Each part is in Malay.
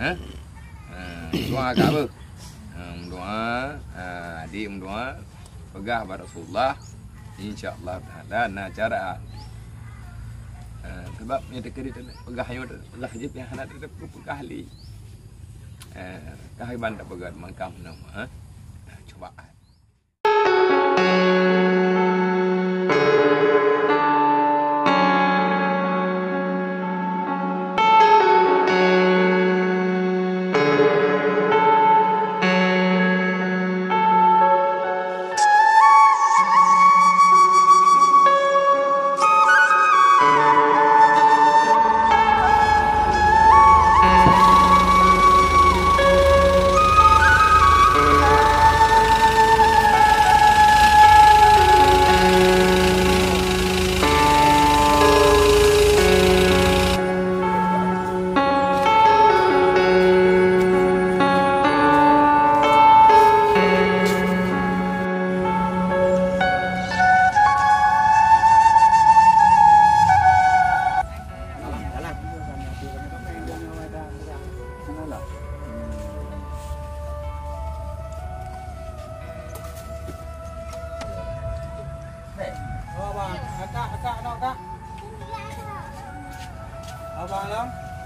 Ha? Doa agak apa? Doa, adik doa pegah pada Rasulullah, insya-Allah taala na cara. Sebab ni dekat dia pegah yo pegah je yang nak tetap pegah li. Kahiban tak pegah mangkam nama. Coba.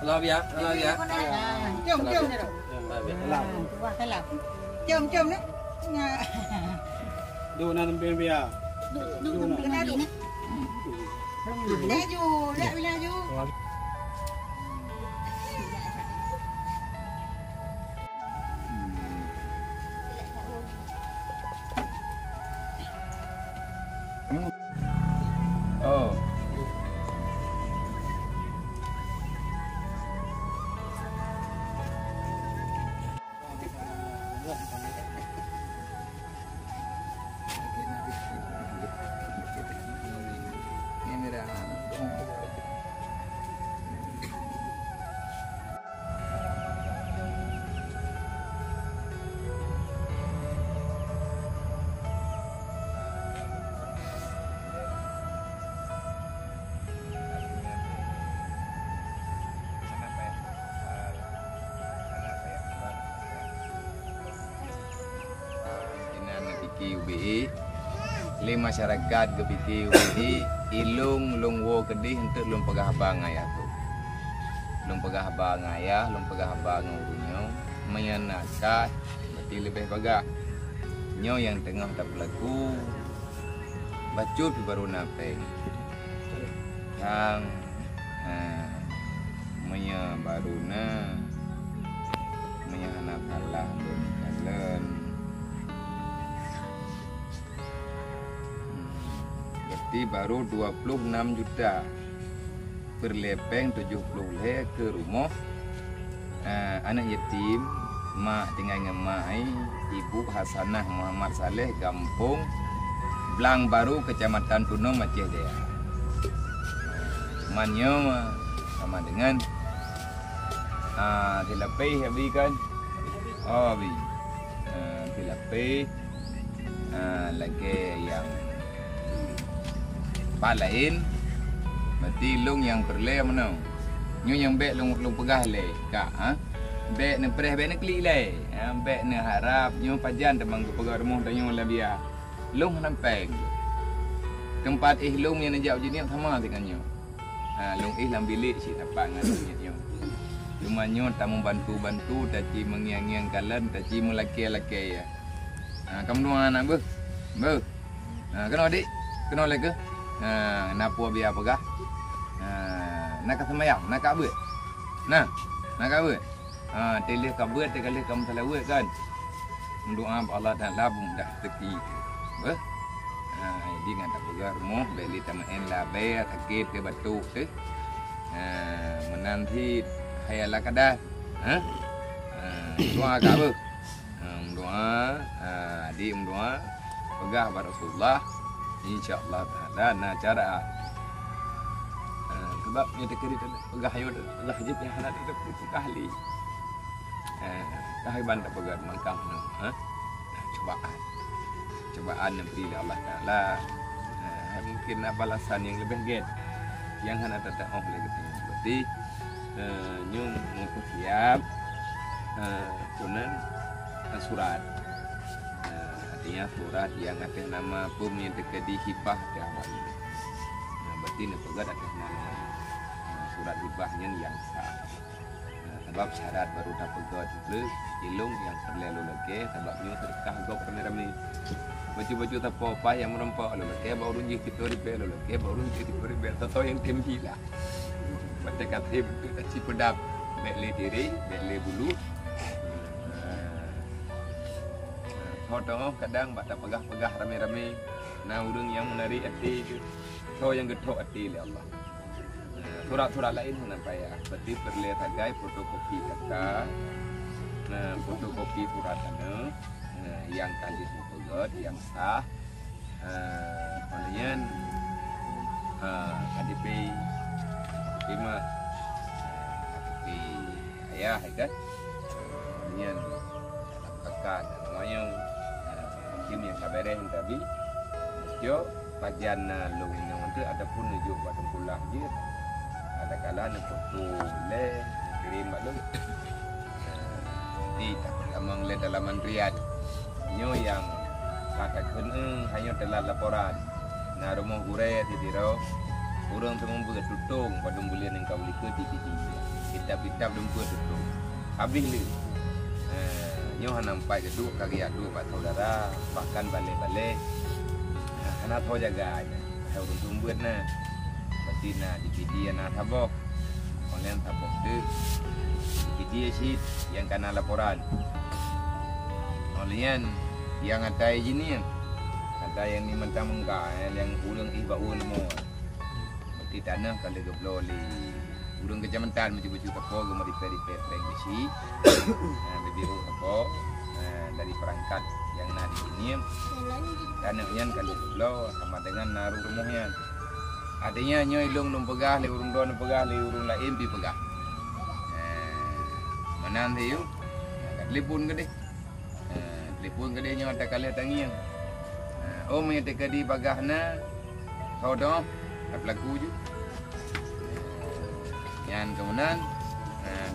Lo bia. Chôm này rồi. Chôm đấy. Đu na bên bia. Đu cái nào đu. Lẽ du, lẽ bila du. Oh. Ini dah. UBI le masyarakat gebiti UBI ilung lungwo kedih untuk lung pegah abang ayah tu lung pegah abang ayah lung pegah abang urunyo menyenakah berarti lebih pegah nyo yang tengah tak berlaku bacut baru napeng yang menya baruna menya anak kalah kalen. Baru 26 juta berlepeng 70 le ke rumah anak yatim mak tinggal ngemai ibu Hasanah Muhammad Saleh kampung Blang Baru kecamatan Puno Aceh Jaya. Manyo sama dengan tilapih habis kan habis tilapih lagi yang palain berarti lung yang perle mana nyu yang bek lung pegah le kak bek ne pereh bek ne klik le bek ne harap nyu pajan temang ke pegah rumah tanya la biar lung nampeng tempat lung yang najak jenis sama dengan nyu lung lam bilik si dapat dengan nyu cuma nyu tamu bantu taci mengiang-iang kalan taci melaki-laki ya kamu dua anak ber kena adik kena lagi napu biar pegah nak semayang nak kabut nak kabut telih kabut telih kamu salawat kan doa Allah Taala mudah rezeki ber dengan tak pegah rumah beli tamain labe sakit ke batu tu menanti hayal kadah doa kabut doa adik doa pegah pada Rasulullah insya-Allah taala na cara sebab ni dekat dia pegah yo pegah je yang nak tetap pegah li kahiban tak pegah mangkam no cobaan yang beri Allah taala mungkin balasan yang lebih get yang hana tetap lagi berarti nyum mengaku siap Kemudian surat. Artinya surat yang atas nama bumi yang terkedi hibah dahwan. Berarti ni pegat atas nama surat hibahnya yang sah. Sebab syarat baru dah pegat itu ilung yang perlu lagi sebabnya terkah gok ramai-ramai. Baju-baju apa yang merempak lagi baru runjik kita ribet lagi baru runjik kita ribet atau yang tinggi lah. Baca kata betul tak cipedap. Bekle diri, bekle bulu. Foto kadang baca pegah-pegah rame-rame. Nah urang yang menarik hati itu. So yang getok hati oleh Allah. Surat-surat lain nampak ya. Seperti perlihat agai fotokopi kata. Fotokopi surat mana yang kali pegat yang sah. Kemudian KDP 5 ayah kan kemudian kakak dan semuanya tim yang kabarin tadi yo bagian long ini untuk ada pun nujuk pada pulang je ada kala nak foto le kirim maklum di amang le dalaman Riyadh nyo yang katakan hanya telah laporan na rumah gure di diro urang tu membuat tutung pada bulan yang kau beli ke TV kitab-kitab lumpur tutung habis le nyo nampak geduk karya tu pak saudara bahkan balik-balik anak tahu jaga urang tu membuat na betina di video na tabok online tabok tu video sheet yang kena laporan olian yang ada ini ada yang ni mentang menggah yang urang ibau lemo di tanah kalau geblo li urang kecamatan baju-baju teko gemar di peri-peri besi biru teko dari perangkat yang nak di sini tanahnya kalau geblo sama dengan naruh rumahnya artinya nyoy long num pegah le urang don pegah le urang lain pi pegah manan dia telefon gede nyo ada kali tangian om yang dekat di bagahna kau dah pelaku je yang kemudian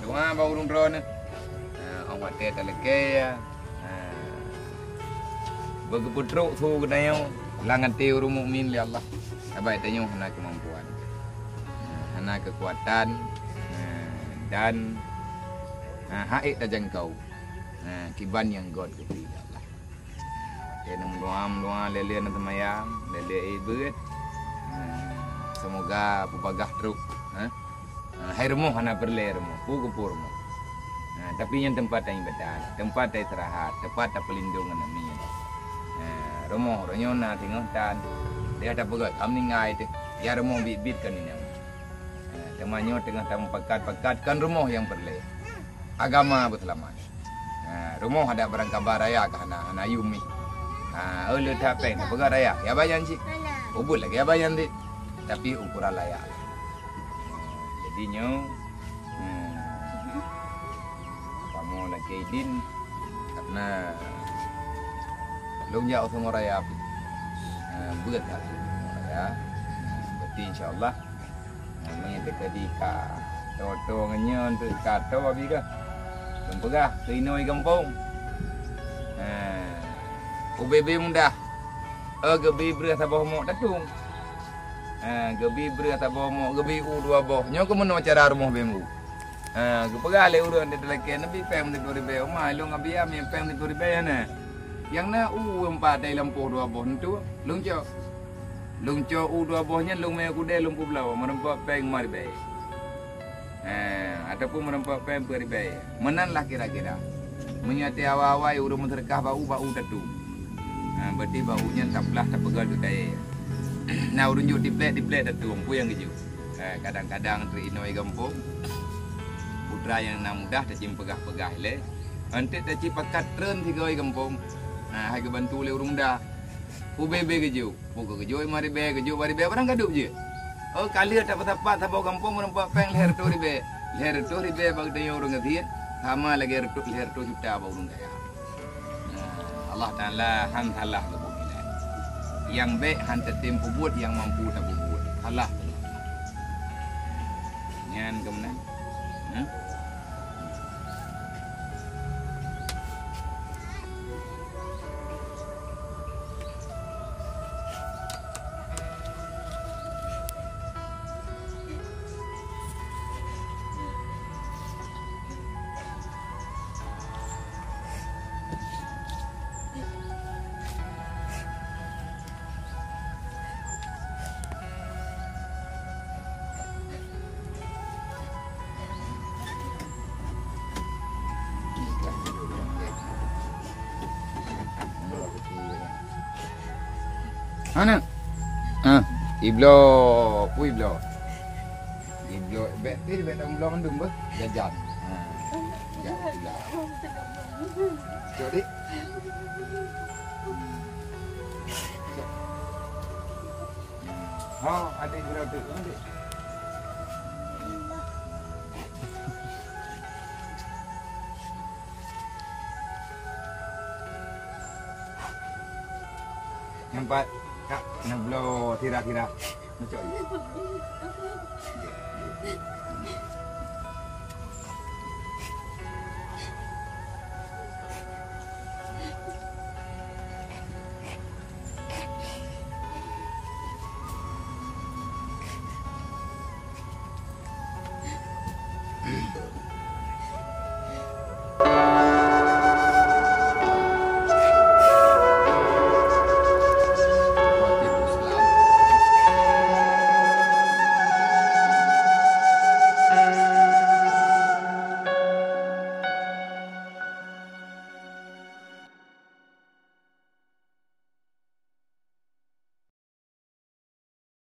doa bau urung drone awak teh teleke bagi putruk tu kenayo langan te urung mukmin li Allah abai tanyo hana kemampuan hana kekuatan dan haid terjangkau kiban yang God beri Allah tenung doa lele na temayang lele ibet semoga pepagah truk hai rumah hana perle rumah pur rumah tapi yang tempat yang ibadah tempat yang istirahat tempat yang pelindungan namanya rumah ronyona tengok tan dia ada pegat amningai tu ya rumah bibit kan ini temannya tengah tamu pekat kan rumah yang perle agama berselamat rumah ada barang kabar raya ke hana yumi oleh tapeng pegat raya ya bayan sih ubul lagi ya bayan sih tapi ukuran layak. Jadinya kamu lagi idin karena long jauh semua raya buat ya. Berarti insyaallah menyetek di ka toto ngenyon tu kato abi ke. Lempegah tinoi kampung. UBB mudah. Gebi beras abah mok datung. Gebi beras abah mok gebi u2 boh. Nyo ke meno cara rumah bemu. Gepegah le urang de leke nabi pem de ribe omah long abi am pem de ribe na. Yang na u4 dai lampu 2 boh tu lung cho u2 bohnya lung me kude lung pulau merempak peng maribe. Ataupun merempak pem ribe. Menanlah kira-kira. Menyati awal-awal urang menterkah bau tatu. Berarti baunya tak pegal tu daya. Nah urunjuk di plate tu umpu yang keju. Kadang-kadang terinoi gampung. Putra yang nak mudah tercim pegah-pegah le. Nanti tercim pakat tren 3 gampung. Hai ke bantu le urung dah. UBB keju. Pukul keju mari be barang gadup je. Oh kali tak apa-apa tak bawa gampung merempak peng leher tu ribe. Leher tu ribe bagi dia urung ngadhian. Sama lagi leher tu juta bawa urung daya. Allah Ta'ala hantalah kebumilan. Yang baik hantar tempu buat, yang mampu tak buat. Allah. Nyan kemudian. Mana? Iblo, pui iblo. Iblo, bet dah mula mendung bah. Jajan. Ya, gila. Jadi. Ada iblo tu. Nampak kak nak blow tira-tira. Macam ni.